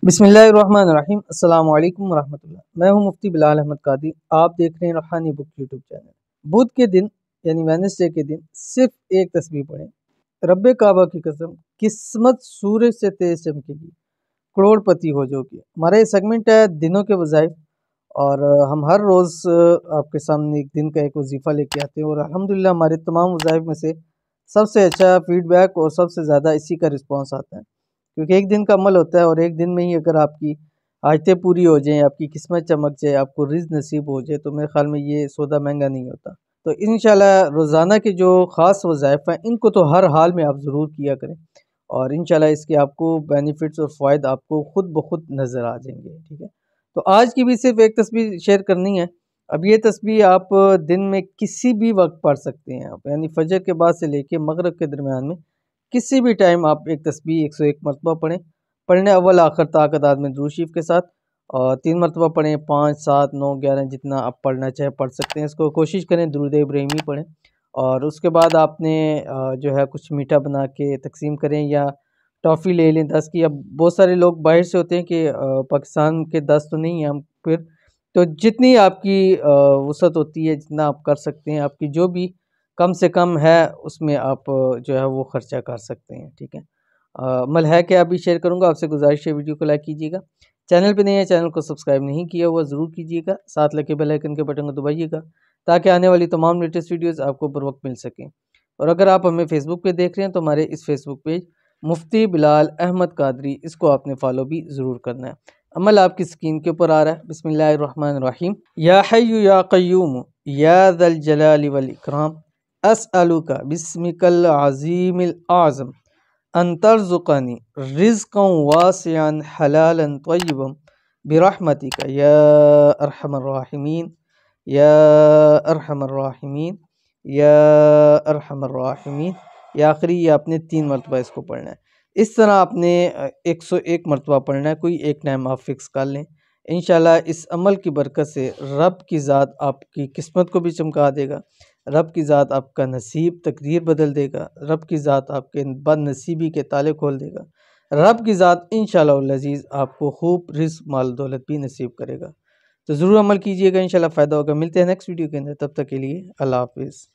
बिस्मिल्लाहिर्रहमानिर्रहीम अस्सलाम वालेकुम रहमतुल्लाह। मैं हूं मुफ्ती बिलाल अहमद कादी। आप देख रहे हैं रूहानी बुक यूट्यूब चैनल। बुध के दिन यानी वेडनेसडे के दिन सिर्फ एक तस्बीह पढ़ें। रब्बे काबा की कसम, किस्मत सूरज से तेज चमकेगी, करोड़पति हो जाओगे। हमारा ये सेगमेंट है दिनों के वज़ाइफ, और हम हर रोज़ आपके सामने एक दिन का एक वजीफ़ा लेके आते हैं, और अल्हम्दुलिल्लाह हमारे तमाम वज़ाइफ में से सबसे अच्छा फीडबैक और सबसे ज़्यादा इसी का रिस्पॉन्स आता है, क्योंकि एक दिन का अमल होता है और एक दिन में ही अगर आपकी आयतें पूरी हो जाएं, आपकी किस्मत चमक जाए, आपको रिज़्क नसीब हो जाए, तो मेरे ख्याल में ये सौदा महंगा नहीं होता। तो इंशाल्लाह रोज़ाना के जो ख़ास वज़ाइफ हैं इनको तो हर हाल में आप ज़रूर किया करें, और इंशाल्लाह इसके आपको बेनिफिट्स और फ़ायदे आपको खुद ब खुद नज़र आ जाएंगे। ठीक है, तो आज की भी सिर्फ एक तस्बीह शेयर करनी है। अब ये तस्बीह आप दिन में किसी भी वक्त पढ़ सकते हैं, आप यानी फजर के बाद से लेके मगरिब के दरमियान में किसी भी टाइम आप एक तस्बीह 101 मरतबा पढ़ें। पढ़ने अव्वल आखिर ताकत में दुरूद शरीफ के साथ, और 3 मरतबा पढ़ें, 5, 7, 9, 11 जितना आप पढ़ना चाहे पढ़ सकते हैं। इसको कोशिश करें दुरूद इब्राहिमी पढ़ें, और उसके बाद आपने जो है कुछ मीठा बना के तकसीम करें, या टॉफ़ी ले लें 10 की। अब बहुत सारे लोग बाहर से होते हैं कि पाकिस्तान के 10 तो नहीं हैं हम, फिर तो जितनी आपकी वुसअत होती है, जितना आप कर सकते हैं, आपकी जो भी कम से कम है उसमें आप जो है वो खर्चा कर सकते हैं। ठीक है, अमल है कि अभी शेयर करूंगा, आपसे गुजारिश है वीडियो को लाइक कीजिएगा। चैनल पे नहीं है, चैनल को सब्सक्राइब नहीं किया हुआ ज़रूर कीजिएगा, साथ लगे बेल आइकन के बटन को दबाइएगा ताकि आने वाली तमाम लेटेस्ट वीडियोस आपको बर वक्त मिल सकें। और अगर आप हमें फेसबुक पे देख रहे हैं तो हमारे इस फेसबुक पेज मुफ्ती बिलाल अहमद कादरी, इसको आपने फॉलो भी ज़रूर करना है। अमल आपकी स्क्रीन के ऊपर आ रहा है। बिस्मिल्लाहिर्रहमानिर्रहीम। या हय्यु या क़य्यूम या ज़ल जलाली वल इकराम अस्अलुका बिस्मिकल अज़ीमिल आज़म अन तर्ज़ुक़नी रिज़्क़न वासिअन हलालन तय्यिबन बिरहमतिका या अरहमर राहिमीन या अरहमर राहिमीन या अरहमर राहिमीन। या आखिरी ये आपने 3 मरतबा इसको पढ़ना है। इस तरह आपने 101 मरतबा पढ़ना है। कोई एक टाइम आप फिक्स कर लें। इंशाल्लाह इस अमल की बरकत से रब की ज़ात आपकी किस्मत को भी चमका देगा, रब की ज़ात आपका नसीब तकदीर बदल देगा, रब की ज़ात आपके बदनसीबी के ताले खोल देगा, रब की ज़ात इंशाअल्लाह अज़ीज़ आपको खूब रिज़्क़ माल दौलत भी नसीब करेगा। तो ज़रूर अमल कीजिएगा, इंशाल्लाह फ़ायदा होगा। मिलते हैं नेक्स्ट वीडियो के अंदर, तब तक के लिए अल्लाह हाफ़िज़।